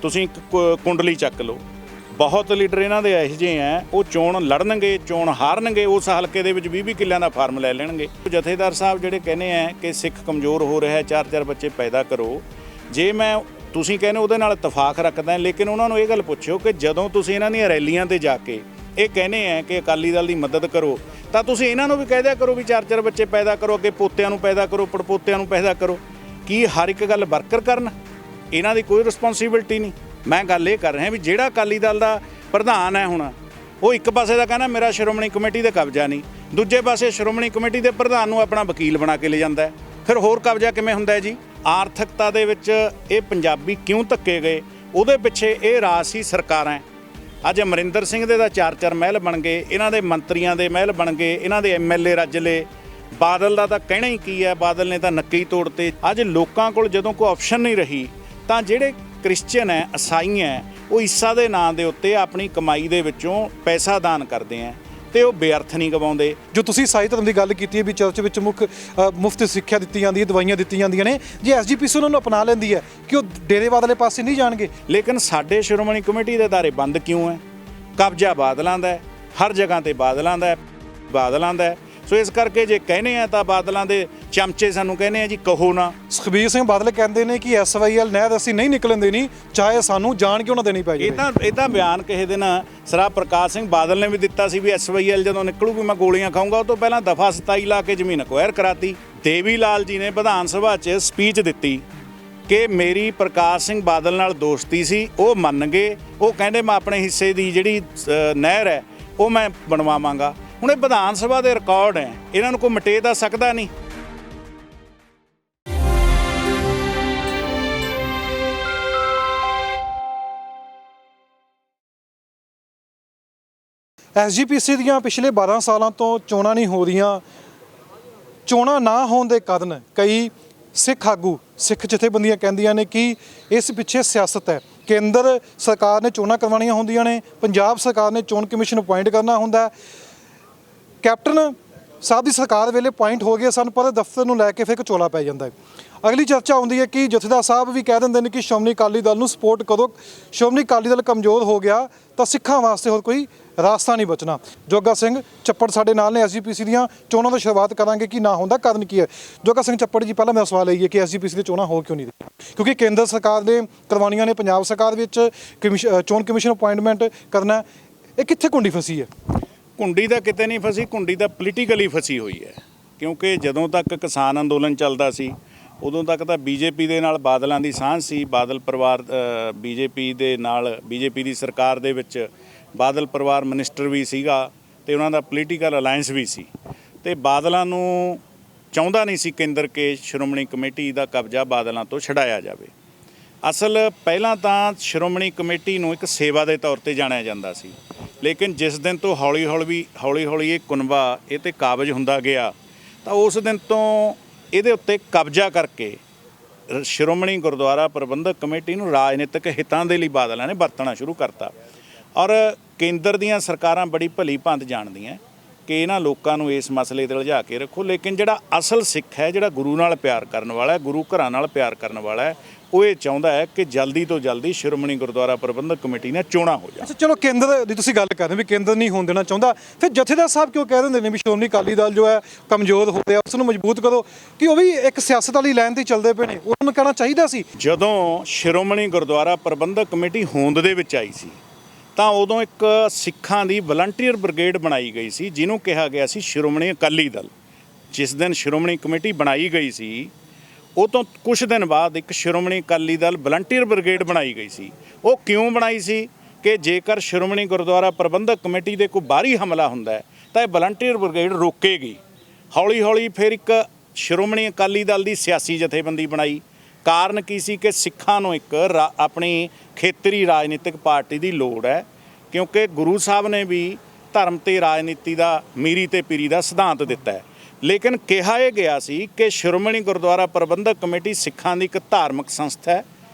ਤੁਸੀਂ ਕੁੰਡਲੀ ਚੱਕ ਲਓ, ਬਹੁਤ ਲੀਡਰ ਇਹਨਾਂ ਦੇ ਇਹੋ ਜਿਹੇ ਆ, ਉਹ ਚੋਣ ਲੜਨਗੇ, ਚੋਣ ਹਾਰਨਗੇ, ਉਸ ਹਲਕੇ ਦੇ ਵਿੱਚ 20-20 ਕਿੱਲਿਆਂ ਦਾ ਫਾਰਮ ਲੈ ਲੈਣਗੇ। ਜਥੇਦਾਰ ਸਾਹਿਬ ਜਿਹੜੇ ਕਹਿੰਦੇ ਆ ਕਿ ਸਿੱਖ ਕਮਜ਼ੋਰ ਹੋ ਰਿਹਾ, 4-4 ਬੱਚੇ ਪੈਦਾ ਕਰੋ, ਜੇ ਮੈਂ ਤੁਸੀਂ ਕਹਿੰਦੇ ਉਹਦੇ ਨਾਲ ਇਤਫਾਕ ਰੱਖਦਾ, ਲੇਕਿਨ ਉਹਨਾਂ ਨੂੰ ਇਹ ਗੱਲ ਪੁੱਛੋ ਕਿ ਜਦੋਂ ਤੁਸੀਂ ਇਹਨਾਂ ਦੀਆਂ ਰੈਲੀਆਂ ਤੇ ਜਾ ਕੇ ਇਹ ਕਹਿੰਦੇ ਆ ਕਿ ਅਕਾਲੀ ਦਲ ਦੀ ਮਦਦ ਕਰੋ, ਤਾਂ ਤੁਸੀਂ ਇਹਨਾਂ ਨੂੰ ਵੀ ਕਹਿ ਦਿਆ ਕਰੋ ਵੀ 4-4 ਬੱਚੇ ਪੈਦਾ ਕਰੋ, ਅੱਗੇ ਪੋਤਿਆਂ ਨੂੰ ਪੈਦਾ ਕਰੋ, ਪੜਪੋਤਿਆਂ ਨੂੰ ਪੈਦਾ ਕਰੋ। ਕੀ ਹਰ ਇੱਕ ਗੱਲ ਵਰਕਰ ਕਰਨ? ਇਹਨਾਂ ਦੀ ਕੋਈ ਰਿਸਪੌਂਸਿਬਿਲਟੀ ਨਹੀਂ। ਮੈਂ ਗੱਲ ਇਹ ਕਰ ਰਿਹਾ ਵੀ ਜਿਹੜਾ ਅਕਾਲੀ ਦਲ ਦਾ ਪ੍ਰਧਾਨ ਹੈ ਹੁਣ, ਉਹ ਇੱਕ ਪਾਸੇ ਦਾ ਕਹਿੰਦਾ ਮੇਰਾ ਸ਼੍ਰੋਮਣੀ ਕਮੇਟੀ ਤੇ ਕਬਜ਼ਾ ਨਹੀਂ, ਦੂਜੇ ਪਾਸੇ ਸ਼੍ਰੋਮਣੀ ਕਮੇਟੀ ਦੇ ਪ੍ਰਧਾਨ ਨੂੰ ਆਪਣਾ ਵਕੀਲ ਬਣਾ ਕੇ ਲੈ ਜਾਂਦਾ ਹੈ। ਫਿਰ ਹੋਰ ਕਬਜ਼ਾ ਕਿਵੇਂ ਹੁੰਦਾ ਹੈ ਜੀ? ਆਰਥਿਕਤਾ ਦੇ ਵਿੱਚ ਇਹ ਪੰਜਾਬੀ ਕਿਉਂ ਧੱਕੇ ਗਏ? ਉਹਦੇ ਪਿੱਛੇ ਇਹ ਰਾਜ ਸੀ ਸਰਕਾਰਾਂ। ਅੱਜ ਅਮਰਿੰਦਰ ਸਿੰਘ ਦੇ ਤਾਂ 4-4 ਮਹਿਲ ਬਣ ਗਏ, ਇਹਨਾਂ ਦੇ ਮੰਤਰੀਆਂ ਦੇ ਮਹਿਲ ਬਣ ਗਏ, ਇਹਨਾਂ ਦੇ MLA ਰੱਜ ਲਏ। ਬਾਦਲ ਦਾ ਤਾਂ ਕਹਿਣਾ ਹੀ ਕੀ ਹੈ, ਬਾਦਲ ਨੇ ਤਾਂ ਨੱਕੇ ਹੀ ਤੋੜਤੇ। ਅੱਜ ਲੋਕਾਂ ਕੋਲ ਜਦੋਂ ਕੋਈ ਆਪਸ਼ਨ ਨਹੀਂ ਰਹੀ, ਤਾਂ ਜਿਹੜੇ ਕ੍ਰਿਸਚੀਅਨ ਹੈ, ਈਸਾਈ ਹੈ, ਉਹ ਈਸਾ ਦੇ ਨਾਂ ਦੇ ਉੱਤੇ ਆਪਣੀ ਕਮਾਈ ਦੇ ਵਿੱਚੋਂ ਪੈਸਾ ਦਾਨ ਕਰਦੇ ਆ ਤੇ ਉਹ ਬੇਅਰਥ ਨਹੀਂ ਗਵਾਉਂਦੇ। ਜੋ ਤੁਸੀਂ ਈਸਾਈ ਧਰਮ ਦੀ ਗੱਲ ਕੀਤੀ ਹੈ ਵੀ ਚਰਚ ਵਿੱਚ ਮੁਫਤ ਸਿੱਖਿਆ ਦਿੱਤੀ ਜਾਂਦੀ ਹੈ, ਦਵਾਈਆਂ ਦਿੱਤੀਆਂ ਜਾਂਦੀਆਂ ਨੇ, ਜੇ SGPC ਉਹਨਾਂ ਨੂੰ ਅਪਣਾ ਲੈਂਦੀ ਹੈ ਕਿ ਉਹ ਡੇਰੇਵਾਦ ਵਾਲੇ ਪਾਸੇ ਨਹੀਂ ਜਾਣਗੇ। ਲੇਕਿਨ ਸਾਡੇ ਸ਼੍ਰੋਮਣੀ ਕਮੇਟੀ ਦੇ ਅਦਾਰੇ ਬੰਦ ਕਿਉਂ ਹੈ? ਕਬਜ਼ਾ ਬਾਦਲਾਂ ਦਾ, ਹਰ ਜਗ੍ਹਾ ਤੇ ਬਾਦਲਾਂ ਦਾ, ਬਾਦਲਾਂ ਦਾ। ਸੋ ਇਸ ਕਰਕੇ ਜੇ ਕਹਿੰਦੇ ਆ ਤਾਂ ਬਾਦਲਾਂ ਦੇ ਚਮਚੇ ਸਾਨੂੰ ਕਹਿੰਦੇ ਆ ਜੀ ਕਹੋ ਨਾ। ਸੁਖਬੀਰ ਸਿੰਘ ਬਾਦਲ ਕਹਿੰਦੇ ਨੇ ਕਿ SYL ਨਹਿਰ ਅਸੀਂ ਨਹੀਂ ਨਿਕਲਣ ਦੇਣੀ, ਚਾਹੇ ਸਾਨੂੰ ਜਾਣ ਕਿਉਂ ਨਾ ਦੇਣੀ ਪੈ ਜਾਵੇ। ਇਹ ਤਾਂ ਬਿਆਨ ਕਿਸੇ ਦਿਨ ਸਰਾ ਪ੍ਰਕਾਸ਼ ਸਿੰਘ ਬਾਦਲ ਨੇ ਵੀ ਦਿੱਤਾ ਸੀ ਵੀ SYL ਜਦੋਂ ਨਿਕਲੂਗੀ ਮੈਂ ਗੋਲੀਆਂ ਖਾਊਂਗਾ। ਉਹ ਤੋਂ ਪਹਿਲਾਂ ਦਫਾ 27 ਲਾ ਕੇ ਜ਼ਮੀਨ ਅਕਵਾਇਰ ਕਰਾਤੀ। ਦੇਵੀ ਲਾਲ ਜੀ ਨੇ ਵਿਧਾਨ ਸਭਾ 'ਚ ਸਪੀਚ ਦਿੱਤੀ ਕਿ ਮੇਰੀ ਪ੍ਰਕਾਸ਼ ਸਿੰਘ ਬਾਦਲ ਨਾਲ ਦੋਸਤੀ ਸੀ, ਉਹ ਮੰਨ ਗਏ। ਉਹ ਕਹਿੰਦੇ ਮੈਂ ਆਪਣੇ ਹਿੱਸੇ ਦੀ ਜਿਹੜੀ ਨਹਿਰ ਹੈ ਉਹ ਮੈਂ ਬਣਵਾਵਾਂਗਾ। ਹੁਣ ਇਹ ਵਿਧਾਨ ਸਭਾ ਦੇ ਰਿਕਾਰਡ ਹੈ, ਇਹਨਾਂ ਨੂੰ ਕੋਈ ਮਿਟੇ ਤਾਂ ਸਕਦਾ ਨਹੀਂ। SGPC ਦੀਆਂ ਪਿਛਲੇ 12 ਸਾਲਾਂ ਤੋਂ ਚੋਣਾਂ ਨਹੀਂ ਹੋ ਰਹੀਆਂ। ਚੋਣਾਂ ਨਾ ਹੋਣ ਦੇ ਕਾਰਨ ਕਈ ਸਿੱਖ ਆਗੂ, ਸਿੱਖ ਜਥੇਬੰਦੀਆਂ ਕਹਿੰਦੀਆਂ ਨੇ ਕਿ ਇਸ ਪਿੱਛੇ ਸਿਆਸਤ ਹੈ। ਕੇਂਦਰ ਸਰਕਾਰ ਨੇ ਚੋਣਾਂ ਕਰਵਾਉਣੀਆਂ ਹੁੰਦੀਆਂ ਨੇ, ਪੰਜਾਬ ਸਰਕਾਰ ਨੇ ਚੋਣ ਕਮਿਸ਼ਨ ਅਪੁਆਇੰਟ ਕਰਨਾ ਹੁੰਦਾ। ਕੈਪਟਨ ਸਾਹਿਬ ਦੀ ਸਰਕਾਰ ਵੇਲੇ ਪੁਆਇੰਟ ਹੋ ਗਏ ਸਨ, ਪਰ ਦਫ਼ਤਰ ਨੂੰ ਲੈ ਕੇ ਫਿਰ ਚੋਲਾ ਪੈ ਜਾਂਦਾ ਹੈ। ਅਗਲੀ ਚਰਚਾ ਆਉਂਦੀ ਹੈ ਕਿ ਜਥੇਦਾਰ ਸਾਹਿਬ ਵੀ ਕਹਿ ਦਿੰਦੇ ਨੇ ਕਿ ਸ਼੍ਰੋਮਣੀ ਅਕਾਲੀ ਦਲ ਨੂੰ ਸਪੋਰਟ ਕਰੋ, ਸ਼੍ਰੋਮਣੀ ਅਕਾਲੀ ਦਲ ਕਮਜ਼ੋਰ ਹੋ ਗਿਆ ਤਾਂ ਸਿੱਖਾਂ ਵਾਸਤੇ ਹੋਰ ਕੋਈ ਰਾਸਤਾ ਨਹੀਂ ਬਚਣਾ। ਜੋਗਾ ਸਿੰਘ ਚੱਪੜ ਸਾਡੇ ਨਾਲ ਨੇ। SGPC ਦੀਆਂ ਚੋਣਾਂ ਤੋਂ ਸ਼ੁਰੂਆਤ ਕਰਾਂਗੇ ਕਿ ਨਾ ਹੁੰਦਾ ਕਾਰਨ ਕੀ ਹੈ। ਜੋਗਾ ਸਿੰਘ ਚੱਪੜ ਜੀ, ਪਹਿਲਾਂ ਮੇਰਾ ਸਵਾਲ ਇਹ ਹੈ ਕਿ SGPC ਦੀਆਂ ਚੋਣਾਂ ਹੋ ਕਿਉਂ ਨਹੀਂ ਰਹੀਆਂ? ਕਿਉਂਕਿ ਕੇਂਦਰ ਸਰਕਾਰ ਨੇ ਕਰਵਾਉਣੀਆਂ ਨੇ, ਪੰਜਾਬ ਸਰਕਾਰ ਵਿੱਚ ਚੋਣ ਕਮਿਸ਼ਨ ਅਪੁਆਇੰਟਮੈਂਟ ਕਰਨਾ, ਇਹ ਕਿੱਥੇ ਕੁੰਡੀ ਫਸੀ ਹੈ? ਕੁੰਡੀ ਤਾਂ ਕਿਤੇ ਨਹੀਂ ਫਸੀ, ਕੁੰਡੀ ਤਾਂ ਪੋਲੀਟੀਕਲੀ ਫਸੀ ਹੋਈ ਹੈ। ਕਿਉਂਕਿ ਜਦੋਂ ਤੱਕ ਕਿਸਾਨ ਅੰਦੋਲਨ ਚੱਲਦਾ ਸੀ ਉਦੋਂ ਤੱਕ ਤਾਂ BJP ਦੇ ਨਾਲ ਬਾਦਲਾਂ ਦੀ ਸਾਂਝ ਸੀ। ਬਾਦਲ ਪਰਿਵਾਰ BJP ਦੇ ਨਾਲ, BJP ਦੀ ਸਰਕਾਰ ਦੇ ਵਿੱਚ ਬਾਦਲ ਪਰਿਵਾਰ ਮਿਨਿਸਟਰ ਵੀ ਸੀਗਾ ਤੇ ਉਹਨਾਂ ਦਾ ਪੋਲੀਟੀਕਲ ਅਲਾਇੰਸ ਵੀ ਸੀ। ਤੇ ਬਾਦਲਾਂ ਨੂੰ ਚਾਹੁੰਦਾ ਨਹੀਂ ਸੀ ਕੇਂਦਰ ਕਿ ਸ਼੍ਰੋਮਣੀ ਕਮੇਟੀ ਦਾ ਕਬਜ਼ਾ ਬਾਦਲਾਂ ਤੋਂ ਛਡਾਇਆ ਜਾਵੇ। ਅਸਲ ਪਹਿਲਾਂ ਤਾਂ ਸ਼੍ਰੋਮਣੀ ਕਮੇਟੀ ਨੂੰ ਇੱਕ ਸੇਵਾ ਦੇ ਤੌਰ ਤੇ ਜਾਣਿਆ ਜਾਂਦਾ ਸੀ, ਲੇਕਿਨ ਜਿਸ ਦਿਨ ਤੋਂ ਹੌਲੀ ਹੌਲੀ ਇਹ ਕੁਨਬਾ ਇਹ ਤੇ ਕਾਬਜ਼ ਹੁੰਦਾ ਗਿਆ ਤਾਂ ਉਸ ਦਿਨ ਤੋਂ ਇਹਦੇ ਉੱਤੇ ਕਬਜ਼ਾ ਕਰਕੇ ਸ਼੍ਰੋਮਣੀ ਗੁਰਦੁਆਰਾ ਪ੍ਰਬੰਧਕ ਕਮੇਟੀ ਨੂੰ ਰਾਜਨੀਤਿਕ ਹਿੱਤਾਂ ਦੇ ਲਈ ਬਾਦਲਾਂ ਨੇ ਵਰਤਣਾ ਸ਼ੁਰੂ ਕਰਤਾ। ਔਰ ਕੇਂਦਰ ਦੀਆਂ ਸਰਕਾਰਾਂ ਬੜੀ ਭਲੀ ਭਾਂਤ ਜਾਣਦੀਆਂ ਕਿ ਇਹਨਾਂ ਲੋਕਾਂ ਨੂੰ ਇਸ ਮਸਲੇ ਤੇ ਉਲਝਾ ਕੇ ਰੱਖੋ, ਲੇਕਿਨ ਜਿਹੜਾ ਅਸਲ ਸਿੱਖ ਹੈ, ਜਿਹੜਾ ਗੁਰੂ ਨਾਲ ਪਿਆਰ ਕਰਨ ਵਾਲਾ ਹੈ, ਗੁਰੂ ਘਰਾਂ ਨਾਲ ਪਿਆਰ ਕਰਨ ਵਾਲਾ ਹੈ, ਉਹ ਇਹ ਚਾਹੁੰਦਾ ਹੈ ਕਿ ਜਲਦੀ ਤੋਂ ਜਲਦੀ ਸ਼੍ਰੋਮਣੀ ਗੁਰਦੁਆਰਾ ਪ੍ਰਬੰਧਕ ਕਮੇਟੀ ਨਾਲ ਚੋਣਾਂ ਹੋ ਜਾਣ। ਚਲੋ ਕੇਂਦਰ ਦੀ ਤੁਸੀਂ ਗੱਲ ਕਰ ਰਹੇ ਵੀ ਕੇਂਦਰ ਨਹੀਂ ਹੋਣ ਦੇਣਾ ਚਾਹੁੰਦਾ, ਫਿਰ ਜਥੇਦਾਰ ਸਾਹਿਬ ਕਿਉਂ ਕਹਿ ਦਿੰਦੇ ਨੇ ਵੀ ਸ਼੍ਰੋਮਣੀ ਅਕਾਲੀ ਦਲ ਜੋ ਹੈ ਕਮਜ਼ੋਰ ਹੋ ਰਿਹਾ, ਉਸ ਨੂੰ ਮਜ਼ਬੂਤ ਕਰੋ? ਕਿ ਉਹ ਵੀ ਇੱਕ ਸਿਆਸਤ ਵਾਲੀ ਲਾਈਨ ਤੇ ਚੱਲਦੇ ਪਏ ਨੇ, ਉਹਨਾਂ ਨੂੰ ਕਹਿਣਾ ਚਾਹੀਦਾ ਸੀ। ਜਦੋਂ ਸ਼੍ਰੋਮਣੀ ਗੁਰਦੁਆਰਾ ਪ੍ਰਬੰਧਕ ਕਮੇਟੀ ਹੋਂਦ ਦੇ ਵਿੱਚ ਆਈ ਸੀ ਤਾਂ ਉਦੋਂ ਇੱਕ ਸਿੱਖਾਂ ਦੀ ਵਲੰਟੀਅਰ ਬ੍ਰਿਗੇਡ ਬਣਾਈ ਗਈ ਸੀ, ਜਿਹਨੂੰ ਕਿਹਾ ਗਿਆ ਸੀ ਸ਼੍ਰੋਮਣੀ ਅਕਾਲੀ ਦਲ। ਜਿਸ ਦਿਨ ਸ਼੍ਰੋਮਣੀ ਕਮੇਟੀ ਬਣਾਈ ਗਈ ਸੀ ਉਹ ਤੋਂ ਕੁਝ ਦਿਨ ਬਾਅਦ ਇੱਕ ਸ਼੍ਰੋਮਣੀ ਅਕਾਲੀ ਦਲ ਵਲੰਟੀਅਰ ਬ੍ਰਿਗੇਡ ਬਣਾਈ ਗਈ ਸੀ। ਉਹ ਕਿਉਂ ਬਣਾਈ ਸੀ ਕਿ ਜੇਕਰ ਸ਼੍ਰੋਮਣੀ ਗੁਰਦੁਆਰਾ ਪ੍ਰਬੰਧਕ ਕਮੇਟੀ ਦੇ ਕੋਈ ਬਾਹਰੀ ਹਮਲਾ ਹੁੰਦਾ ਹੈ ਤਾਂ ਇਹ ਵਲੰਟੀਅਰ ਬ੍ਰਿਗੇਡ ਰੋਕੇਗੀ। ਹੌਲੀ ਹੌਲੀ ਫਿਰ ਇੱਕ ਸ਼੍ਰੋਮਣੀ ਅਕਾਲੀ ਦਲ ਦੀ ਸਿਆਸੀ ਜਥੇਬੰਦੀ ਬਣਾਈ। ਕਾਰਨ ਕੀ ਸੀ ਕਿ ਸਿੱਖਾਂ ਨੂੰ ਇੱਕ ਆਪਣੀ ਖੇਤਰੀ ਰਾਜਨੀਤਿਕ ਪਾਰਟੀ ਦੀ ਲੋੜ ਹੈ, ਕਿਉਂਕਿ ਗੁਰੂ ਸਾਹਿਬ ਨੇ ਵੀ ਧਰਮ ਤੇ ਰਾਜਨੀਤੀ ਦਾ, ਮੀਰੀ ਤੇ ਪੀਰੀ ਦਾ ਸਿਧਾਂਤ ਦਿੱਤਾ ਹੈ। ਲੇਕਿਨ ਕਿਹਾ ਇਹ ਗਿਆ ਸੀ ਕਿ ਸ਼੍ਰੋਮਣੀ ਗੁਰਦੁਆਰਾ ਪ੍ਰਬੰਧਕ ਕਮੇਟੀ ਸਿੱਖਾਂ ਦੀ ਇੱਕ ਧਾਰਮਿਕ ਸੰਸਥਾ ਹੈ,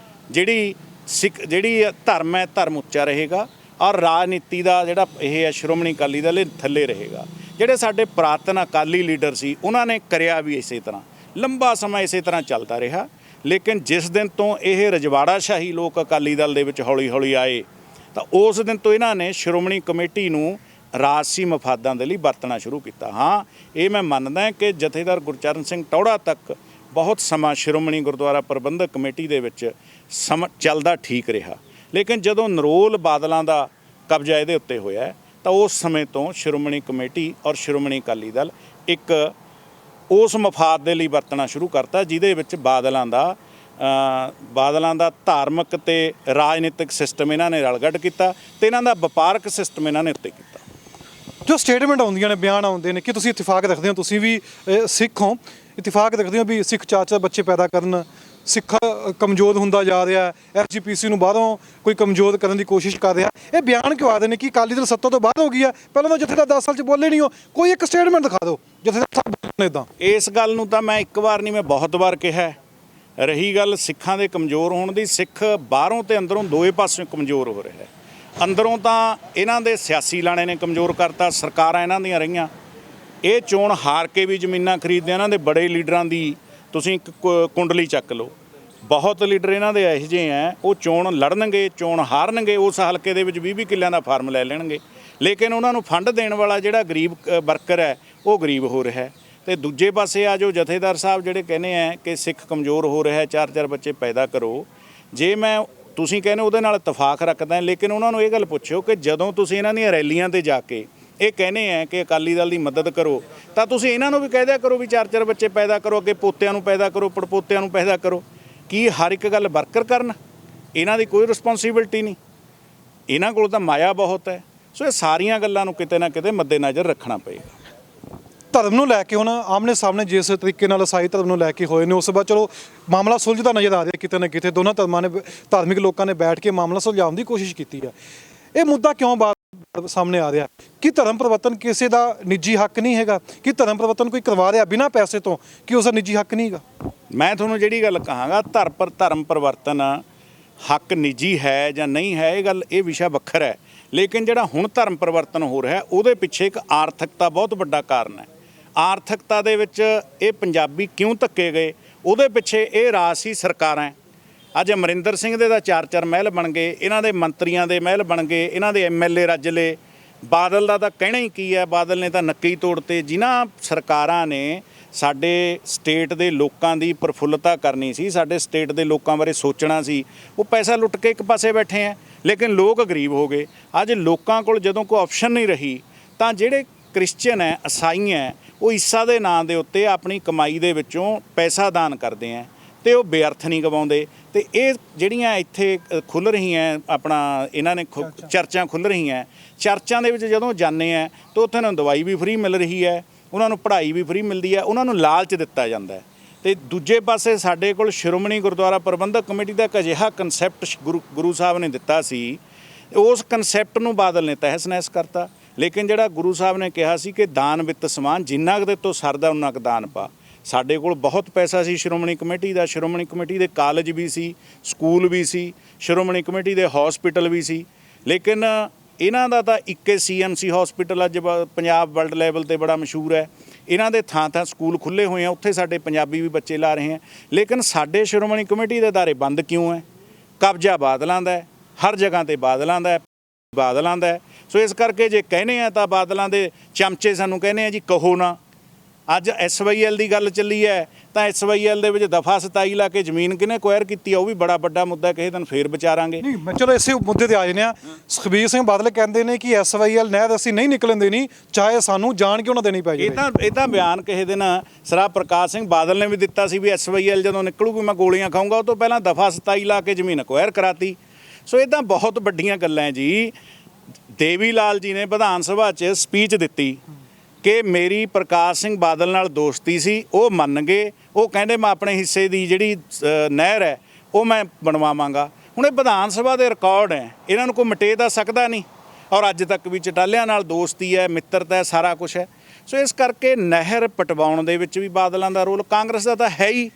ਜਿਹੜੀ ਧਰਮ ਹੈ, ਧਰਮ ਉੱਚਾ ਰਹੇਗਾ ਔਰ ਰਾਜਨੀਤੀ ਦਾ ਜਿਹੜਾ ਇਹ ਹੈ ਸ਼੍ਰੋਮਣੀ ਅਕਾਲੀ ਦਲ ਥੱਲੇ ਰਹੇਗਾ। ਜਿਹੜੇ ਸਾਡੇ ਪੁਰਾਤਨ ਅਕਾਲੀ ਲੀਡਰ ਸੀ ਉਹਨਾਂ ਨੇ ਕਰਿਆ ਵੀ ਇਸੇ ਤਰ੍ਹਾਂ, ਲੰਬਾ ਸਮਾਂ ਇਸੇ ਤਰ੍ਹਾਂ ਚੱਲਦਾ ਰਿਹਾ। ਲੇਕਿਨ ਜਿਸ ਦਿਨ ਤੋਂ ਇਹ ਰਜਵਾੜਾ ਸ਼ਾਹੀ ਲੋਕ ਅਕਾਲੀ ਦਲ ਦੇ ਵਿੱਚ ਹੌਲੀ ਹੌਲੀ ਆਏ ਤਾਂ ਉਸ ਦਿਨ ਤੋਂ ਇਹਨਾਂ ਨੇ ਸ਼੍ਰੋਮਣੀ ਕਮੇਟੀ ਨੂੰ ਰਾਜਸੀ ਮਫਾਦਾਂ ਦੇ ਲਈ ਵਰਤਣਾ ਸ਼ੁਰੂ ਕੀਤਾ। ਹਾਂ, ਇਹ ਮੈਂ ਮੰਨਦਾ ਕਿ ਜਥੇਦਾਰ ਗੁਰਚਰਨ ਸਿੰਘ ਟੌਹੜਾ ਤੱਕ ਬਹੁਤ ਸਮਾਂ ਸ਼੍ਰੋਮਣੀ ਗੁਰਦੁਆਰਾ ਪ੍ਰਬੰਧਕ ਕਮੇਟੀ ਦੇ ਵਿੱਚ ਚੱਲਦਾ ਠੀਕ ਰਿਹਾ, ਲੇਕਿਨ ਜਦੋਂ ਨਰੋਲ ਬਾਦਲਾਂ ਦਾ ਕਬਜ਼ਾ ਇਹਦੇ ਉੱਤੇ ਹੋਇਆ ਤਾਂ ਉਸ ਸਮੇਂ ਤੋਂ ਸ਼੍ਰੋਮਣੀ ਕਮੇਟੀ ਔਰ ਸ਼੍ਰੋਮਣੀ ਅਕਾਲੀ ਦਲ ਇੱਕ ਉਸ ਮਫਾਦ ਦੇ ਲਈ ਵਰਤਣਾ ਸ਼ੁਰੂ ਕਰਤਾ, ਜਿਹਦੇ ਵਿੱਚ ਬਾਦਲਾਂ ਦਾ ਧਾਰਮਿਕ ਤੇ ਰਾਜਨੀਤਿਕ ਸਿਸਟਮ ਇਹਨਾਂ ਨੇ ਰਲਗੱਡ ਕੀਤਾ ਤੇ ਇਹਨਾਂ ਦਾ ਵਪਾਰਕ ਸਿਸਟਮ ਇਹਨਾਂ ਨੇ ਉੱਤੇ ਕੀਤਾ। ਜੋ ਸਟੇਟਮੈਂਟ ਆਉਂਦੀਆਂ ਨੇ, ਬਿਆਨ ਆਉਂਦੇ ਨੇ ਕਿ ਤੁਸੀਂ ਇਤਫਾਕ ਰੱਖਦੇ ਹੋ, ਤੁਸੀਂ ਵੀ ਸਿੱਖ ਹੋ, ਇਤਫਾਕ ਰੱਖਦੇ ਹੋ ਵੀ ਸਿੱਖ ਚਾਚਾ ਬੱਚੇ ਪੈਦਾ ਕਰਨ, ਸਿੱਖ ਕਮਜ਼ੋਰ ਹੁੰਦਾ ਜਾ ਰਿਹਾ, ਐਸਜੀਪੀਸੀ ਨੂੰ ਬਾਹਰੋਂ ਕੋਈ ਕਮਜ਼ੋਰ ਕਰਨ ਦੀ ਕੋਸ਼ਿਸ਼ ਕਰ ਰਿਹਾ, ਇਹ ਬਿਆਨ ਕਿਉਂ ਆਦੇ ਨੇ ਕਿ ਅਕਾਲੀ ਦਲ ਸੱਤਾ ਤੋਂ ਬਾਹਰ ਹੋ ਗਈ ਹੈ? ਪਹਿਲਾਂ ਤਾਂ ਜਥੇਦਾਰ 10 ਸਾਲ 'ਚ ਬੋਲੇ ਨਹੀਂ ਹੋ, ਕੋਈ ਇੱਕ ਸਟੇਟਮੈਂਟ ਦਿਖਾ ਦਿਓ ਜਥੇਦਾਰ ਸਾਹਿਬ ਇੱਦਾਂ। ਇਸ ਗੱਲ ਨੂੰ ਤਾਂ ਮੈਂ ਇੱਕ ਵਾਰ ਨਹੀਂ, ਮੈਂ ਬਹੁਤ ਵਾਰ ਕਿਹਾ। ਰਹੀ ਗੱਲ ਸਿੱਖਾਂ ਦੇ ਕਮਜ਼ੋਰ ਹੋਣ ਦੀ, ਸਿੱਖ ਬਾਹਰੋਂ ਤੇ ਅੰਦਰੋਂ ਦੋਵੇਂ ਪਾਸਿਓਂ ਕਮਜ਼ੋਰ ਹੋ ਰਿਹਾ ਹੈ। ਅੰਦਰੋਂ ਤਾਂ ਇਹਨਾਂ ਦੇ ਸਿਆਸੀ ਲਾਣੇ ਨੇ ਕਮਜ਼ੋਰ ਕਰਤਾ, ਸਰਕਾਰਾਂ ਇਹਨਾਂ ਦੀਆਂ ਰਹੀਆਂ, ਇਹ ਚੋਣ ਹਾਰ ਕੇ ਵੀ ਜ਼ਮੀਨਾਂ ਖਰੀਦਦੇ ਇਹਨਾਂ ਦੇ ਬੜੇ ਲੀਡਰਾਂ ਦੀ ਤੁਸੀਂ ਇੱਕ ਕੁੰਡਲੀ ਚੱਕ ਲਓ। ਬਹੁਤ ਲੀਡਰ ਇਹਨਾਂ ਦੇ ਇਹੋ ਜਿਹੇ ਹੈ, ਉਹ ਚੋਣ ਲੜਨਗੇ, ਚੋਣ ਹਾਰਨਗੇ, ਉਸ ਹਲਕੇ ਦੇ ਵਿੱਚ 20-20 ਕਿੱਲਿਆਂ ਦਾ ਫਾਰਮ ਲੈ ਲੈਣਗੇ, ਲੇਕਿਨ ਉਹਨਾਂ ਨੂੰ ਫੰਡ ਦੇਣ ਵਾਲਾ ਜਿਹੜਾ ਗਰੀਬ ਵਰਕਰ ਹੈ ਉਹ ਗਰੀਬ ਹੋ ਰਿਹਾ ਹੈ। ਤੇ ਦੂਜੇ ਪਾਸੇ ਆ ਜੋ ਜਥੇਦਾਰ ਸਾਹਿਬ ਜਿਹੜੇ ਕਹਿੰਦੇ ਆ ਕਿ ਸਿੱਖ ਕਮਜ਼ੋਰ ਹੋ ਰਿਹਾ, 4-4 ਬੱਚੇ ਪੈਦਾ ਕਰੋ, ਜੇ ਮੈਂ ਤੁਸੀਂ ਕਹਿੰਦੇ ਉਹਦੇ ਨਾਲ ਇਤਫਾਕ ਰੱਖਦਾ, ਲੇਕਿਨ ਉਹਨਾਂ ਨੂੰ ਇਹ ਗੱਲ ਪੁੱਛਿਓ ਕਿ ਜਦੋਂ ਤੁਸੀਂ ਇਹਨਾਂ ਦੀਆਂ ਰੈਲੀਆਂ ਤੇ ਜਾ ਕੇ ਇਹ ਕਹਿੰਦੇ ਆ ਕਿ ਅਕਾਲੀ ਦਲ ਦੀ ਮਦਦ ਕਰੋ, ਤਾਂ ਤੁਸੀਂ ਇਹਨਾਂ ਨੂੰ ਵੀ ਕਹਿ ਦਿਆ ਕਰੋ ਵੀ 4-4 ਬੱਚੇ ਪੈਦਾ ਕਰੋ, ਅੱਗੇ ਪੋਤਿਆਂ ਨੂੰ ਪੈਦਾ ਕਰੋ, ਪੜਪੋਤਿਆਂ ਨੂੰ ਪੈਦਾ ਕਰੋ। ਕੀ ਹਰ ਇੱਕ ਗੱਲ ਵਰਕਰ ਕਰਨ? ਇਹਨਾਂ ਦੀ ਕੋਈ ਰਿਸਪੌਂਸਿਬਿਲਟੀ ਨਹੀਂ, ਇਹਨਾਂ ਕੋਲ ਤਾਂ ਮਾਇਆ ਬਹੁਤ ਹੈ। ਸੋ ਇਹ ਸਾਰੀਆਂ ਗੱਲਾਂ ਨੂੰ ਕਿਤੇ ਨਾ ਕਿਤੇ ਮੱਦੇਨਜ਼ਰ ਰੱਖਣਾ ਪਏਗਾ। ਧਰਮ ਨੂੰ ਲੈ ਕੇ ਹੁਣ ਆਮਨੇ ਸਾਹਮਣੇ ਜਿਸ ਤਰੀਕੇ ਨਾਲ ਈਸਾਈ ਧਰਮ ਨੂੰ ਲੈ ਕੇ ਹੋਏ ਨੇ, ਉਸ ਤੋਂ ਬਾਅਦ ਚਲੋ ਮਾਮਲਾ ਸੁਲਝਦਾ ਨਜ਼ਰ ਆ ਰਿਹਾ ਕਿਤੇ ਨਾ ਕਿਤੇ, ਦੋਨਾਂ ਧਰਮਾਂ ਨੇ, ਧਾਰਮਿਕ ਲੋਕਾਂ ਨੇ ਬੈਠ ਕੇ ਮਾਮਲਾ ਸੁਲਝਾਉਣ ਦੀ ਕੋਸ਼ਿਸ਼ ਕੀਤੀ ਹੈ। ਇਹ ਮੁੱਦਾ ਕਿਉਂ ਸਾਹਮਣੇ ਆ ਰਿਹਾ ਕਿ ਧਰਮ ਪਰਿਵਰਤਨ ਕਿਸੇ ਦਾ ਨਿੱਜੀ ਹੱਕ ਨਹੀਂ ਹੈਗਾ? ਕਿ ਧਰਮ ਪਰਿਵਰਤਨ ਕੋਈ ਕਰਵਾ ਰਿਹਾ ਬਿਨਾਂ ਪੈਸੇ ਤੋਂ, ਕਿ ਉਸ ਦਾ ਨਿੱਜੀ ਹੱਕ ਨਹੀਂ ਹੈਗਾ? ਮੈਂ ਤੁਹਾਨੂੰ ਜਿਹੜੀ ਗੱਲ ਕਹਾਂਗਾ, ਧਰਮ ਪਰਿਵਰਤਨ ਹੱਕ ਨਿੱਜੀ ਹੈ ਜਾਂ ਨਹੀਂ ਹੈ, ਇਹ ਵਿਸ਼ਾ ਵੱਖਰਾ ਹੈ, ਲੇਕਿਨ ਜਿਹੜਾ ਹੁਣ ਧਰਮ ਪਰਿਵਰਤਨ ਹੋ ਰਿਹਾ ਉਹਦੇ ਪਿੱਛੇ ਇੱਕ ਆਰਥਿਕਤਾ ਬਹੁਤ ਵੱਡਾ ਕਾਰਨ ਹੈ। ਆਰਥਿਕਤਾ ਦੇ ਵਿੱਚ ਇਹ ਪੰਜਾਬੀ ਕਿਉਂ ਧੱਕੇ ਗਏ, ਉਹਦੇ ਪਿੱਛੇ ਇਹ ਰਾਜਸੀ ਸਰਕਾਰਾਂ। ਅੱਜ ਅਮਰਿੰਦਰ ਸਿੰਘ ਦੇ ਤਾਂ 4-4 ਮਹਿਲ ਬਣ ਗਏ, ਇਹਨਾਂ ਦੇ ਮੰਤਰੀਆਂ ਦੇ ਮਹਿਲ ਬਣ ਗਏ, ਇਹਨਾਂ ਦੇ ਐਮਐਲਏ ਰੱਜ ਲਏ। ਬਾਦਲ ਦਾ ਤਾਂ ਕਹਿਣਾ ਹੀ ਕੀ ਹੈ, ਬਾਦਲ ਨੇ ਤਾਂ ਨੱਕੇ ਹੀ ਤੋੜਤੇ। ਜਿਨ੍ਹਾਂ ਸਰਕਾਰਾਂ ਨੇ ਸਾਡੇ ਸਟੇਟ ਦੇ ਲੋਕਾਂ ਦੀ ਪ੍ਰਫੁੱਲਤਾ ਕਰਨੀ ਸੀ, ਸਾਡੇ ਸਟੇਟ ਦੇ ਲੋਕਾਂ ਬਾਰੇ ਸੋਚਣਾ ਸੀ, ਉਹ ਪੈਸਾ ਲੁੱਟ ਕੇ ਇੱਕ ਪਾਸੇ ਬੈਠੇ ਆ, ਲੇਕਿਨ ਲੋਕ ਗਰੀਬ ਹੋ ਗਏ। ਅੱਜ ਲੋਕਾਂ ਕੋਲ ਜਦੋਂ ਕੋਈ ਆਪਸ਼ਨ ਨਹੀਂ ਰਹੀ ਤਾਂ ਜਿਹੜੇ ਕ੍ਰਿਸਚੀਅਨ ਹੈ, ਈਸਾਈ ਹੈ, ਉਹ ਈਸਾ ਦੇ ਨਾਂ ਦੇ ਉੱਤੇ ਆਪਣੀ ਕਮਾਈ ਦੇ ਵਿੱਚੋਂ ਪੈਸਾ ਦਾਨ ਕਰਦੇ ਆ ਤੇ ਉਹ ਬੇਅਰਥ ਨਹੀਂ ਗਵਾਉਂਦੇ। ਤੇ ਇਹ ਜਿਹੜੀਆਂ ਇੱਥੇ ਖੁੱਲ੍ਹ ਰਹੀਆਂ ਆਪਣਾ ਇਹਨਾਂ ਨੇ ਚਰਚਾਂ ਖੁੱਲ੍ਹ ਰਹੀਆਂ, ਚਰਚਾਂ ਦੇ ਵਿੱਚ ਜਦੋਂ ਜਾਂਦੇ ਆ ਤਾਂ ਉੱਥੇ ਉਹਨਾਂ ਨੂੰ ਦਵਾਈ ਵੀ ਫ੍ਰੀ ਮਿਲ ਰਹੀ ਹੈ, ਉਹਨਾਂ ਨੂੰ ਪੜ੍ਹਾਈ ਵੀ ਫ੍ਰੀ ਮਿਲਦੀ ਹੈ, ਉਹਨਾਂ ਨੂੰ ਲਾਲਚ ਦਿੱਤਾ ਜਾਂਦਾ ਹੈ। ਤੇ ਦੂਜੇ ਪਾਸੇ ਸਾਡੇ ਕੋਲ ਸ਼੍ਰੋਮਣੀ ਗੁਰਦੁਆਰਾ ਪ੍ਰਬੰਧਕ ਕਮੇਟੀ ਦਾ ਇੱਕ ਅਜਿਹਾ ਕਨਸੈਪਟ ਗੁਰੂ ਸਾਹਿਬ ਨੇ ਦਿੱਤਾ ਸੀ, ਉਸ ਕਨਸੈਪਟ ਨੂੰ ਬਾਦਲ ਨੇ ਤਹਿਸ ਨਹਿਸ ਕਰਤਾ। ਲੇਕਿਨ ਜਿਹੜਾ ਗੁਰੂ ਸਾਹਿਬ ਨੇ ਕਿਹਾ ਸੀ ਕਿ ਦਾਨ ਵਿੱਤ ਸਮਾਨ, ਜਿੰਨਾ ਕੁ ਤੋਂ ਸਰਦਾ ਉਨਾ ਕੁ ਦਾਨ ਪਾ। ਸਾਡੇ ਕੋਲ ਬਹੁਤ ਪੈਸਾ ਸੀ ਸ਼੍ਰੋਮਣੀ ਕਮੇਟੀ ਦਾ, ਸ਼੍ਰੋਮਣੀ ਕਮੇਟੀ ਦੇ ਕਾਲਜ ਵੀ ਸੀ, ਸਕੂਲ ਵੀ ਸੀ, ਸ਼੍ਰੋਮਣੀ ਕਮੇਟੀ ਦੇ ਹਸਪੀਟਲ ਵੀ ਸੀ, ਲੇਕਿਨ ਇਹਨਾਂ ਦਾ ਤਾਂ ਇੱਕੇ CMC ਹਸਪੀਟਲ ਅੱਜ ਪੰਜਾਬ ਵਰਲਡ ਲੈਵਲ ਤੇ ਬੜਾ ਮਸ਼ਹੂਰ ਹੈ। ਇਹਨਾਂ ਦੇ ਥਾਂ ਸਕੂਲ ਖੁੱਲ੍ਹੇ ਹੋਏ ਆ, ਉੱਥੇ ਸਾਡੇ ਪੰਜਾਬੀ ਵੀ ਬੱਚੇ ਲਾ ਰਹੇ ਆ, ਲੇਕਿਨ ਸਾਡੇ ਸ਼੍ਰੋਮਣੀ ਕਮੇਟੀ ਦੇ ਅਦਾਰੇ ਬੰਦ ਕਿਉਂ ਹੈ? ਕਬਜ਼ਾ ਬਾਦਲਾਂ ਦਾ ਹੈ, ਹਰ ਜਗ੍ਹਾ ਤੇ ਬਾਦਲਾਂ ਦਾ ਹੈ। ਸੋ ਇਸ ਕਰਕੇ ਜੇ ਕਹਿੰਦੇ ਆ ਤਾਂ ਬਾਦਲਾਂ ਦੇ ਚਮਚੇ ਸਾਨੂੰ ਕਹਿੰਦੇ ਆ ਜੀ ਕਹੋ ਨਾ। ਅੱਜ SYL ਦੀ ਗੱਲ ਚੱਲੀ ਹੈ ਤਾਂ SYL ਦੇ ਵਿੱਚ ਦਫਾ 27 ਲਾ ਕੇ ਜ਼ਮੀਨ ਕਿਹਨੇ ਅਕਵਾਇਰ ਕੀਤੀ ਆ, ਉਹ ਵੀ ਬੜਾ ਵੱਡਾ ਮੁੱਦਾ, ਕਿਸੇ ਦਿਨ ਫੇਰ ਵਿਚਾਰਾਂਗੇ। ਨਹੀਂ, ਮੈਂ ਚਲੋ ਇਸੇ ਮੁੱਦੇ ਤੇ ਆ ਜਾਂਦੇ ਆ। ਸੁਖਬੀਰ ਸਿੰਘ ਬਾਦਲ ਕਹਿੰਦੇ ਨੇ ਕਿ SYL ਨਹਿਰ ਅਸੀਂ ਨਹੀਂ ਨਿਕਲਣ ਦੇਣੀ, ਚਾਹੇ ਸਾਨੂੰ ਜਾਣ ਕਿਉਂ ਨਾ ਦੇਣੀ ਪੈ ਜਾਵੇ। ਇਹ ਤਾਂ ਬਿਆਨ ਕਿਸੇ ਦਿਨ ਸਰਦਾਰ ਪ੍ਰਕਾਸ਼ ਸਿੰਘ ਬਾਦਲ ਨੇ ਵੀ ਦਿੱਤਾ ਸੀ ਵੀ SYL ਜਦੋਂ ਨਿਕਲੂਗੀ ਮੈਂ ਗੋਲੀਆਂ ਖਾਊਂਗਾ। ਉਹ ਤੋਂ ਪਹਿਲਾਂ ਦਫਾ 27 ਲਾ ਕੇ ਜ਼ਮੀਨ ਅਕਵਾਇਰ ਕਰਾਤੀ। ਸੋ ਇੱਦਾਂ ਬਹੁਤ ਵੱਡੀਆਂ ਗੱਲਾਂ ਜੀ। ਦੇਵੀ ਲਾਲ ਜੀ ਨੇ ਵਿਧਾਨ ਸਭਾ 'ਚ ਸਪੀਚ ਦਿੱਤੀ ਕਿ ਮੇਰੀ ਪ੍ਰਕਾਸ਼ ਸਿੰਘ ਬਾਦਲ ਨਾਲ ਦੋਸਤੀ ਸੀ, ਉਹ ਮੰਨ ਗਏ। ਉਹ ਕਹਿੰਦੇ ਮੈਂ ਆਪਣੇ ਹਿੱਸੇ ਦੀ ਜਿਹੜੀ ਨਹਿਰ ਹੈ ਉਹ ਮੈਂ ਬਣਵਾਵਾਂਗਾ। ਹੁਣ ਇਹ ਵਿਧਾਨ ਸਭਾ ਦੇ ਰਿਕਾਰਡ ਹੈ, ਇਹਨਾਂ ਨੂੰ ਕੋਈ ਮਿਟੇ ਤਾਂ ਸਕਦਾ ਨਹੀਂ। ਔਰ ਅੱਜ ਤੱਕ ਵੀ ਚਟਾਲਿਆਂ ਨਾਲ ਦੋਸਤੀ ਹੈ, ਮਿੱਤਰਤਾ ਹੈ, ਸਾਰਾ ਕੁਛ ਹੈ। ਸੋ ਇਸ ਕਰਕੇ ਨਹਿਰ ਪਟਵਾਉਣ ਦੇ ਵਿੱਚ ਵੀ ਬਾਦਲਾਂ ਦਾ ਰੋਲ, ਕਾਂਗਰਸ ਦਾ ਤਾਂ ਹੈ ਹੀ,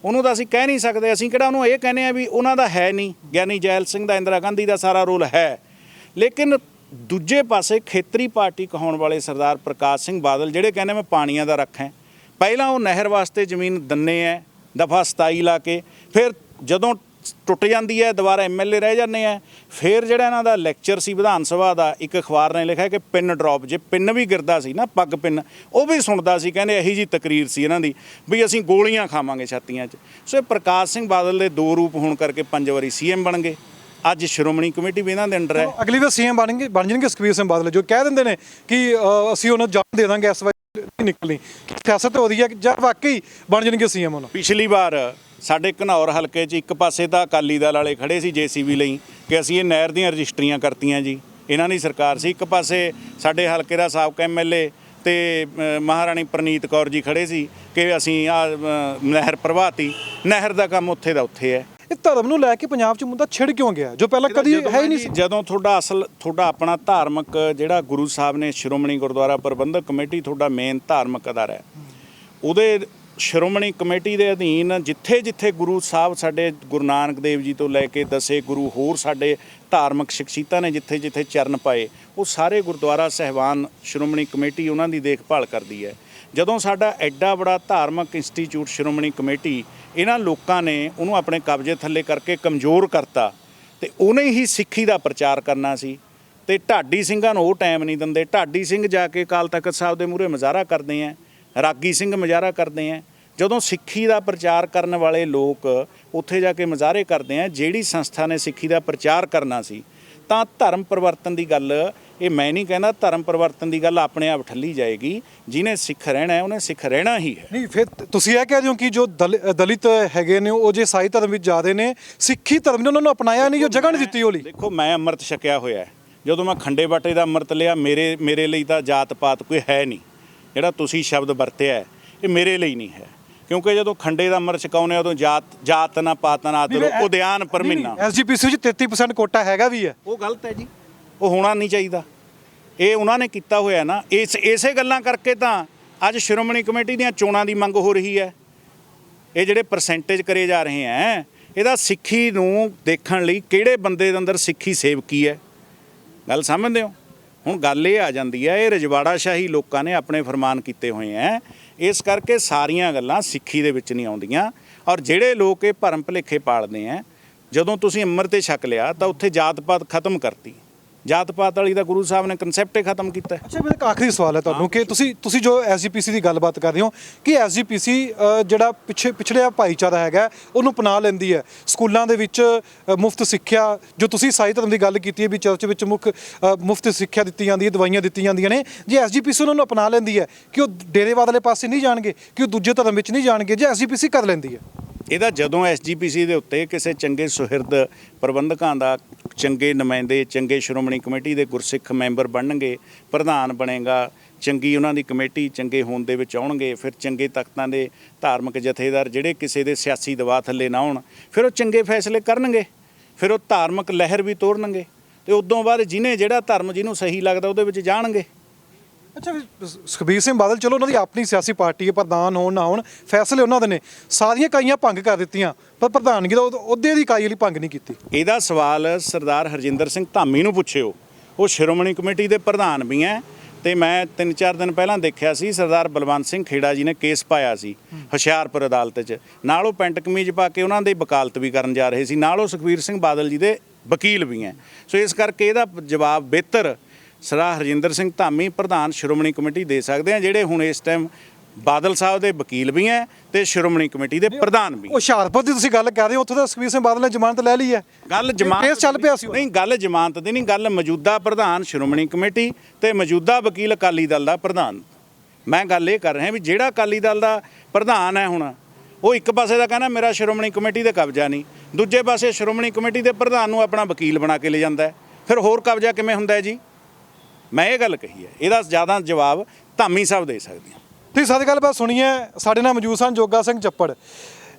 ਉਹਨੂੰ ਤਾਂ ਅਸੀਂ ਕਹਿ ਨਹੀਂ ਸਕਦੇ। ਅਸੀਂ ਕਿਹੜਾ ਉਹਨੂੰ ਇਹ ਕਹਿੰਦੇ ਆ ਵੀ ਉਹਨਾਂ ਦਾ ਹੈ ਨਹੀਂ। ਗਿਆਨੀ ਜੈਲ ਸਿੰਘ ਦਾ, ਇੰਦਰਾ ਗਾਂਧੀ ਦਾ ਸਾਰਾ ਰੋਲ ਹੈ। ਲੇਕਿਨ ਦੂਜੇ ਪਾਸੇ ਖੇਤਰੀ ਪਾਰਟੀ ਕਹਾਉਣ ਵਾਲੇ ਸਰਦਾਰ ਪ੍ਰਕਾਸ਼ ਸਿੰਘ ਬਾਦਲ ਜਿਹੜੇ ਕਹਿੰਦੇ ਮੈਂ ਪਾਣੀਆਂ ਦਾ ਰੱਖਾਂ, ਪਹਿਲਾਂ ਉਹ ਨਹਿਰ ਵਾਸਤੇ ਜ਼ਮੀਨ ਦਿੰਦੇ ਹੈ, ਦਫਾ 27 ਲਾ ਕੇ, ਫਿਰ ਜਦੋਂ ਟੁੱਟ ਜਾਂਦੀ ਹੈ ਦੁਬਾਰਾ ਐਮਐਲਏ ਰਹਿ ਜਾਂਦੇ ਆ। ਫਿਰ ਜਿਹੜਾ ਇਹਨਾਂ ਦਾ ਲੈਕਚਰ ਸੀ ਵਿਧਾਨ ਸਭਾ ਦਾ, ਇੱਕ ਅਖਬਾਰ ਨੇ ਲਿਖਿਆ ਕਿ ਪਿੰਨ ਡ੍ਰੌਪ, ਜੇ ਪਿੰਨ ਵੀ ਗਿਰਦਾ ਸੀ ਨਾ, ਪੱਗ ਪਿੰਨ, ਉਹ ਵੀ ਸੁਣਦਾ ਸੀ। ਕਹਿੰਦੇ ਇਹੀ ਜੀ ਤਕਰੀਰ ਸੀ ਇਹਨਾਂ ਦੀ ਵੀ ਅਸੀਂ ਗੋਲੀਆਂ ਖਾਵਾਂਗੇ ਛਾਤੀਆਂ 'ਚ। ਸੋ ਇਹ ਪ੍ਰਕਾਸ਼ ਸਿੰਘ ਬਾਦਲ ਦੇ 2 ਰੂਪ ਹੋਣ ਕਰਕੇ 5 ਵਾਰੀ ਸੀਐਮ ਬਣ ਗਏ। ਅੱਜ ਸ਼੍ਰੋਮਣੀ ਕਮੇਟੀ ਵੀ ਇਹਨਾਂ ਦੇ ਅੰਡਰ ਹੈ। ਅਗਲੀ ਵਾਰ ਸੀਐਮ ਬਣ ਜਾਣਗੇ ਸੁਖਬੀਰ ਸਿੰਘ ਬਾਦਲ, ਜੋ ਕਹਿ ਦਿੰਦੇ ਨੇ ਕਿ ਅਸੀਂ ਉਹਨਾਂ ਜਾਨ ਦੇ ਦਾਂਗੇ, ਇਸ ਵਾਰ ਨਹੀਂ ਨਿਕਲਣੀ। ਸਿਆਸਤ ਹੋ ਰਹੀ ਹੈ ਜਾਂ ਵਾਕਈ ਬਣ ਜਾਣਗੇ ਸੀਐਮ ਉਹਨਾਂ? ਪਿਛਲੀ ਵਾਰ ਸਾਡੇ ਘਨੌਰ ਹਲਕੇ 'ਚ ਇੱਕ ਪਾਸੇ ਤਾਂ ਅਕਾਲੀ ਦਲ ਵਾਲੇ ਖੜੇ ਸੀ ਜੇਸੀਬੀ ਲਈ ਕਿ ਅਸੀਂ ਇਹ ਨਹਿਰ ਦੀਆਂ ਰਜਿਸਟਰੀਆਂ ਕਰਤੀਆਂ ਜੀ, ਇਹਨਾਂ ਦੀ ਸਰਕਾਰ ਸੀ। ਇੱਕ ਪਾਸੇ ਸਾਡੇ ਹਲਕੇ ਦਾ ਸਾਬਕਾ ਐਮਐਲਏ ਤੇ ਮਹਾਰਾਣੀ ਪ੍ਰਨੀਤ ਕੌਰ ਜੀ ਖੜੇ ਸੀ ਕਿ ਅਸੀਂ ਆ ਨਹਿਰ ਪ੍ਰਵਾਹਤੀ। ਨਹਿਰ ਦਾ ਕੰਮ ਉੱਥੇ ਦਾ ਉੱਥੇ ਹੈ। ਇਹ ਧਰਮ ਨੂੰ ਲੈ ਕੇ ਪੰਜਾਬ 'ਚ ਮੁੱਦਾ ਛਿੜ ਕਿਉਂ ਗਿਆ ਜੋ ਪਹਿਲਾਂ ਕਦੀ ਹੈ ਹੀ ਨਹੀਂ ਸੀ? ਜਦੋਂ ਤੁਹਾਡਾ ਆਪਣਾ ਧਾਰਮਿਕ ਜਿਹੜਾ ਗੁਰੂ ਸਾਹਿਬ ਨੇ, ਸ਼੍ਰੋਮਣੀ ਗੁਰਦੁਆਰਾ ਪ੍ਰਬੰਧਕ ਕਮੇਟੀ ਤੁਹਾਡਾ ਮੇਨ ਧਾਰਮਿਕ ਅਦਾਰਾ ਹੈ, ਉਹਦੇ ਸ਼੍ਰੋਮਣੀ ਕਮੇਟੀ ਦੇ ਅਧੀਨ ਜਿੱਥੇ ਜਿੱਥੇ ਗੁਰੂ ਸਾਹਿਬ ਸਾਡੇ ਗੁਰੂ ਨਾਨਕ ਦੇਵ ਜੀ ਤੋਂ ਲੈ ਕੇ 10 ਗੁਰੂ ਹੋਰ ਸਾਡੇ ਧਾਰਮਿਕ ਸ਼ਖਸੀਅਤਾਂ ਨੇ ਜਿੱਥੇ ਜਿੱਥੇ ਚਰਨ ਪਾਏ, ਉਹ ਸਾਰੇ ਗੁਰਦੁਆਰਾ ਸਹਿਬਾਨ ਸ਼੍ਰੋਮਣੀ ਕਮੇਟੀ ਉਹਨਾਂ ਦੀ ਦੇਖਭਾਲ ਕਰਦੀ ਹੈ। ਜਦੋਂ ਸਾਡਾ ਐਡਾ ਬੜਾ ਧਾਰਮਿਕ ਇੰਸਟੀਚਿਊਟ ਸ਼੍ਰੋਮਣੀ ਕਮੇਟੀ, ਇਹਨਾਂ ਲੋਕਾਂ ਨੇ ਉਹਨੂੰ ਆਪਣੇ ਕਬਜ਼ੇ ਥੱਲੇ ਕਰਕੇ ਕਮਜ਼ੋਰ ਕਰਤਾ, ਤੇ ਉਹਨੇ ਹੀ ਸਿੱਖੀ ਦਾ ਪ੍ਰਚਾਰ ਕਰਨਾ ਸੀ। ਤੇ ਢਾਡੀ ਸਿੰਘਾਂ ਨੂੰ ਉਹ ਟਾਈਮ ਨਹੀਂ ਦਿੰਦੇ। ਢਾਡੀ ਸਿੰਘ ਜਾ ਕੇ ਅਕਾਲ ਤਖਤ ਸਾਹਿਬ ਦੇ ਮੂਹਰੇ ਮੁਜ਼ਾਹਰਾ ਕਰਦੇ ਆ, ਰਾਗੀ ਸਿੰਘ ਮੁਜ਼ਾਹਰਾ ਕਰਦੇ ਆ। ਜਦੋਂ ਸਿੱਖੀ ਦਾ ਪ੍ਰਚਾਰ ਕਰਨ ਵਾਲੇ ਲੋਕ ਉੱਥੇ ਜਾ ਕੇ ਮੁਜ਼ਾਹਰੇ ਕਰਦੇ ਆ, ਜਿਹੜੀ ਸੰਸਥਾ ਨੇ ਸਿੱਖੀ ਦਾ ਪ੍ਰਚਾਰ ਕਰਨਾ ਸੀ, ਤਾਂ ਧਰਮ ਪਰਿਵਰਤਨ ਦੀ ਗੱਲ, ਇਹ ਮੈਂ ਨਹੀਂ ਕਹਿੰਦਾ, ਧਰਮ ਪਰਿਵਰਤਨ ਦੀ ਗੱਲ ਆਪਣੇ ਆਪ ਠੱਲੀ ਜਾਏਗੀ। ਜਿਹਨੇ ਸਿੱਖ ਰਹਿਣਾ ਉਹਨੇ ਸਿੱਖ ਰਹਿਣਾ ਹੀ ਹੈ। ਨਹੀਂ, ਫਿਰ ਤੁਸੀਂ ਇਹ ਕਹਿ ਰਹੇ ਹੋ ਕਿ ਜੋ ਦਲਿਤ ਹੈਗੇ ਨੇ ਉਹ ਜੇ ਸਾਈ ਧਰਮ ਵਿੱਚ ਜ਼ਿਆਦੇ ਨੇ, ਸਿੱਖੀ ਧਰਮ ਨੇ ਉਹਨਾਂ ਨੂੰ ਅਪਣਾਇਆ ਨਹੀਂ, ਜੋ ਜਗ੍ਹਾ ਨਹੀਂ ਦਿੱਤੀ ਉਹ ਲਈ। ਦੇਖੋ, ਮੈਂ ਅੰਮ੍ਰਿਤ ਛਕਿਆ ਹੋਇਆ ਹੈ। ਜਦੋਂ ਮੈਂ ਖੰਡੇ ਬਾਟੇ ਦਾ ਅੰਮ੍ਰਿਤ ਲਿਆ, ਮੇਰੇ ਲਈ ਤਾਂ ਜਾਤ ਪਾਤ ਕੋਈ ਹੈ ਨਹੀਂ। ਜਿਹੜਾ ਤੁਸੀਂ ਸ਼ਬਦ ਵਰਤਿਆ ਇਹ ਮੇਰੇ ਲਈ ਨਹੀਂ ਹੈ, ਕਿਉਂਕਿ ਜਦੋਂ ਖੰਡੇ ਦਾ ਅੰਮ੍ਰਿਤ ਛਕਾਉਂਦੇ ਉਦੋਂ ਜਾਤ ਨਾ ਪਾਤ ਨਾ ਆਦਰੋ ਉਦਿਆਨ ਪਰ ਮਹੀਨਾ। ਐਸਜੀਪੀਸੀ ਵਿੱਚ 33% ਕੋਟਾ ਹੈਗਾ ਵੀ ਹੈ, ਉਹ ਗਲਤ ਹੈ ਜੀ, ਉਹ ਹੋਣਾ ਨਹੀਂ ਚਾਹੀਦਾ। ਇਹ ਉਹਨਾਂ ਨੇ ਕੀਤਾ ਹੋਇਆ ਨਾ, ਇਸੇ ਗੱਲਾਂ ਕਰਕੇ ਤਾਂ ਅੱਜ ਸ਼੍ਰੋਮਣੀ ਕਮੇਟੀ ਦੀਆਂ ਚੋਣਾਂ ਦੀ ਮੰਗ ਹੋ ਰਹੀ ਹੈ। ਇਹ ਜਿਹੜੇ ਪਰਸੈਂਟੇਜ ਕਰੇ ਜਾ ਰਹੇ ਹੈ, ਇਹਦਾ ਸਿੱਖੀ ਨੂੰ ਦੇਖਣ ਲਈ ਕਿਹੜੇ ਬੰਦੇ ਦੇ ਅੰਦਰ ਸਿੱਖੀ ਸੇਵਕੀ ਹੈ, ਗੱਲ ਸਮਝਦੇ ਹੋ? ਹੁਣ ਗੱਲ ਇਹ ਆ ਜਾਂਦੀ ਹੈ, ਇਹ ਰਜਵਾੜਾ ਸ਼ਾਹੀ ਲੋਕਾਂ ਨੇ ਆਪਣੇ ਫਰਮਾਨ ਕੀਤੇ ਹੋਏ ਹੈ, ਇਸ ਕਰਕੇ ਸਾਰੀਆਂ ਗੱਲਾਂ ਸਿੱਖੀ ਦੇ ਵਿੱਚ ਨਹੀਂ ਆਉਂਦੀਆਂ। ਔਰ ਜਿਹੜੇ ਲੋਕ ਇਹ ਭਰਮ ਭੁਲੇਖੇ ਪਾਲਦੇ ਆ, ਜਦੋਂ ਤੁਸੀਂ ਅੰਮ੍ਰਿਤ ਤੇ ਛਕ ਲਿਆ ਤਾਂ ਉੱਥੇ ਜਾਤ ਪਾਤ ਖਤਮ ਕਰਤੀ। ਜਾਤ ਪਾਤ ਵਾਲੀ ਦਾ ਗੁਰੂ ਸਾਹਿਬ ਨੇ ਕਨਸੈਪਟ ਹੀ ਖਤਮ ਕੀਤਾ। ਅੱਛਾ, ਮੇਰਾ ਇੱਕ ਆਖਰੀ ਸਵਾਲ ਹੈ ਤੁਹਾਨੂੰ ਕਿ ਤੁਸੀਂ ਜੋ ਐਸਜੀਪੀਸੀ ਦੀ ਗੱਲਬਾਤ ਕਰ ਰਹੇ ਹੋ ਕਿ ਐਸਜੀਪੀਸੀ ਜਿਹੜਾ ਪਿਛੜਿਆ ਭਾਈਚਾਰਾ ਹੈਗਾ ਉਹਨੂੰ ਅਪਣਾ ਲੈਂਦੀ ਹੈ। ਸਕੂਲਾਂ ਦੇ ਵਿੱਚ ਮੁਫਤ ਸਿੱਖਿਆ, ਜੋ ਤੁਸੀਂ ਸਾਈ ਧਰਮ ਦੀ ਗੱਲ ਕੀਤੀ ਹੈ ਵੀ ਚਰਚ ਵਿੱਚ ਮੁਫਤ ਸਿੱਖਿਆ ਦਿੱਤੀ ਜਾਂਦੀ ਹੈ, ਦਵਾਈਆਂ ਦਿੱਤੀਆਂ ਜਾਂਦੀਆਂ ਨੇ, ਜੇ ਐਸਜੀਪੀਸੀ ਉਹਨਾਂ ਨੂੰ ਅਪਣਾ ਲੈਂਦੀ ਹੈ ਕਿ ਉਹ ਡੇਰੇਵਾਦ ਵਾਲੇ ਪਾਸੇ ਨਹੀਂ ਜਾਣਗੇ, ਕਿ ਉਹ ਦੂਜੇ ਧਰਮ ਵਿੱਚ ਨਹੀਂ ਜਾਣਗੇ, ਜੇ ਐਸਜੀਪੀਸੀ ਕਰ ਲੈਂਦੀ ਹੈ? ਇਹਦਾ ਜਦੋਂ ਐਸਜੀਪੀਸੀ ਦੇ ਉੱਤੇ ਕਿਸੇ ਚੰਗੇ ਸੁਹਿਰਦ ਪ੍ਰਬੰਧਕਾਂ ਦਾ, ਚੰਗੇ ਨੁਮਾਇੰਦੇ, ਚੰਗੇ ਸ਼੍ਰੋਮਣੀ ਕਮੇਟੀ ਦੇ ਗੁਰਸਿੱਖ ਮੈਂਬਰ ਬਣਨਗੇ, ਪ੍ਰਧਾਨ ਬਣੇਗਾ, ਚੰਗੀ ਉਹਨਾਂ ਦੀ ਕਮੇਟੀ ਚੰਗੇ ਹੋਣ ਦੇ ਵਿੱਚ ਆਉਣਗੇ, ਫਿਰ ਚੰਗੇ ਤਖਤਾਂ ਦੇ ਧਾਰਮਿਕ ਜਥੇਦਾਰ ਜਿਹੜੇ ਕਿਸੇ ਦੇ ਸਿਆਸੀ ਦਬਾਅ ਥੱਲੇ ਨਾ ਆਉਣ, ਫਿਰ ਉਹ ਚੰਗੇ ਫੈਸਲੇ ਕਰਨਗੇ, ਫਿਰ ਉਹ ਧਾਰਮਿਕ ਲਹਿਰ ਵੀ ਤੋਰਨਗੇ, ਤੇ ਉਦੋਂ ਬਾਅਦ ਜਿਹੜਾ ਧਰਮ ਜਿਹਨੂੰ ਸਹੀ ਲੱਗਦਾ ਉਹਦੇ ਵਿੱਚ ਜਾਣਗੇ। ਅੱਛਾ, ਸੁਖਬੀਰ ਸਿੰਘ ਬਾਦਲ ਚਲੋ ਉਹਨਾਂ ਦੀ ਆਪਣੀ ਸਿਆਸੀ ਪਾਰਟੀ ਹੈ, ਪ੍ਰਧਾਨ ਹੋਣ ਨਾ ਹੋਣ ਫੈਸਲੇ ਉਹਨਾਂ ਦੇ ਨੇ, ਸਾਰੀਆਂ ਇਕਾਈਆਂ ਭੰਗ ਕਰ ਦਿੱਤੀਆਂ ਪਰ ਪ੍ਰਧਾਨਗੀ ਦਾ ਅਹੁਦੇ ਦੀ ਇਕਾਈ ਲਈ ਭੰਗ ਨਹੀਂ ਕੀਤੀ। ਇਹਦਾ ਸਵਾਲ ਸਰਦਾਰ ਹਰਜਿੰਦਰ ਸਿੰਘ ਧਾਮੀ ਨੂੰ ਪੁੱਛਿਓ, ਉਹ ਸ਼੍ਰੋਮਣੀ ਕਮੇਟੀ ਦੇ ਪ੍ਰਧਾਨ ਵੀ ਹੈ। ਤੇ ਮੈਂ 3-4 ਦਿਨ ਪਹਿਲਾਂ ਦੇਖਿਆ ਸੀ ਸਰਦਾਰ ਬਲਵੰਤ ਸਿੰਘ ਖੇੜਾ ਜੀ ਨੇ ਕੇਸ ਪਾਇਆ ਸੀ ਹੁਸ਼ਿਆਰਪੁਰ ਅਦਾਲਤ 'ਚ, ਨਾਲ ਉਹ ਪੈਂਟ ਕਮੀਜ਼ ਪਾ ਕੇ ਉਹਨਾਂ ਦੀ ਵਕਾਲਤ ਵੀ ਕਰਨ ਜਾ ਰਹੇ ਸੀ, ਨਾਲ ਉਹ ਸੁਖਬੀਰ ਸਿੰਘ ਬਾਦਲ ਜੀ ਦੇ ਵਕੀਲ ਵੀ ਹੈ। ਸੋ ਇਸ ਕਰਕੇ ਇਹਦਾ ਜਵਾਬ ਬਿਹਤਰ ਸਰਦਾਰ ਹਰਜਿੰਦਰ ਸਿੰਘ ਧਾਮੀ ਪ੍ਰਧਾਨ ਸ਼੍ਰੋਮਣੀ ਕਮੇਟੀ ਦੇ ਸਕਦੇ ਆ, ਜਿਹੜੇ ਹੁਣ ਇਸ ਟਾਈਮ ਬਾਦਲ ਸਾਹਿਬ ਦੇ ਵਕੀਲ ਵੀ ਹੈ ਤੇ ਸ਼੍ਰੋਮਣੀ ਕਮੇਟੀ ਦੇ ਪ੍ਰਧਾਨ ਵੀ। ਹੁਸ਼ਿਆਰਪੁਰ ਦੀ ਤੁਸੀਂ ਗੱਲ ਕਰ ਰਹੇ ਹੋ, ਉੱਥੋਂ ਤਾਂ ਸੁਖਬੀਰ ਸਿੰਘ ਬਾਦਲ ਨੇ ਜ਼ਮਾਨਤ ਲੈ ਲਈ ਹੈ। ਗੱਲ ਜ਼ਮਾਨਤ ਚੱਲ ਪਿਆ ਸੀ, ਨਹੀਂ, ਗੱਲ ਜ਼ਮਾਨਤ ਦੀ ਨਹੀਂ, ਗੱਲ ਮੌਜੂਦਾ ਪ੍ਰਧਾਨ ਸ਼੍ਰੋਮਣੀ ਕਮੇਟੀ ਤੇ ਮੌਜੂਦਾ ਵਕੀਲ ਅਕਾਲੀ ਦਲ ਦਾ ਪ੍ਰਧਾਨ। ਮੈਂ ਗੱਲ ਇਹ ਕਰ ਰਿਹਾ ਵੀ ਜਿਹੜਾ ਅਕਾਲੀ ਦਲ ਦਾ ਪ੍ਰਧਾਨ ਹੈ ਹੁਣ, ਉਹ ਇੱਕ ਪਾਸੇ ਦਾ ਕਹਿੰਦਾ ਮੇਰਾ ਸ਼੍ਰੋਮਣੀ ਕਮੇਟੀ ਤੇ ਕਬਜ਼ਾ ਨਹੀਂ, ਦੂਜੇ ਪਾਸੇ ਸ਼੍ਰੋਮਣੀ ਕਮੇਟੀ ਦੇ ਪ੍ਰਧਾਨ ਨੂੰ ਆਪਣਾ ਵਕੀਲ ਬਣਾ ਕੇ ਲੈ ਜਾਂਦਾ, ਫਿਰ ਹੋਰ ਕਬਜ਼ਾ ਕਿਵੇਂ ਹੁੰਦਾ ਜੀ? ਮੈਂ ਇਹ ਗੱਲ ਕਹੀ ਹੈ, ਇਹਦਾ ਜ਼ਿਆਦਾ ਜਵਾਬ ਧਾਮੀ ਸਾਹਿਬ ਦੇ ਸਕਦੇ ਆ। ਤੁਸੀਂ ਸਾਡੀ ਗੱਲਬਾਤ ਸੁਣੀ ਹੈ। ਸਾਡੇ ਨਾਲ ਮੌਜੂਦ ਸਨ ਜੋਗਾ ਸਿੰਘ ਚੱਪੜ।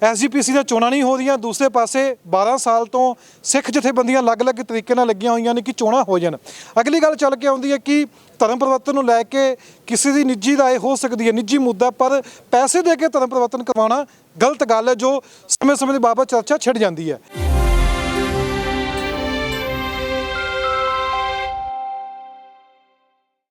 ਐਸਜੀਪੀਸੀ ਦੀਆਂ ਚੋਣਾਂ ਨਹੀਂ ਹੋ ਰਹੀਆਂ, ਦੂਸਰੇ ਪਾਸੇ 12 ਸਾਲ ਤੋਂ ਸਿੱਖ ਜਥੇਬੰਦੀਆਂ ਅਲੱਗ-ਅਲੱਗ ਤਰੀਕੇ ਨਾਲ ਲੱਗੀਆਂ ਹੋਈਆਂ ਨੇ ਕਿ ਚੋਣਾਂ ਹੋ ਜਾਣ। ਅਗਲੀ ਗੱਲ ਚੱਲ ਕੇ ਆਉਂਦੀ ਹੈ ਕਿ ਧਰਮ ਪਰਿਵਰਤਨ ਨੂੰ ਲੈ ਕੇ ਕਿਸੇ ਦੀ ਨਿੱਜੀ ਰਾਏ ਹੋ ਸਕਦੀ ਹੈ, ਨਿੱਜੀ ਮੁੱਦਾ, ਪਰ ਪੈਸੇ ਦੇ ਕੇ ਧਰਮ ਪਰਿਵਰਤਨ ਕਰਵਾਉਣਾ ਗਲਤ ਗੱਲ ਹੈ, ਜੋ ਸਮੇਂ-ਸਮੇਂ ਦੇ ਬਾਬਤ ਚਰਚਾ ਛਿੜ ਜਾਂਦੀ ਹੈ।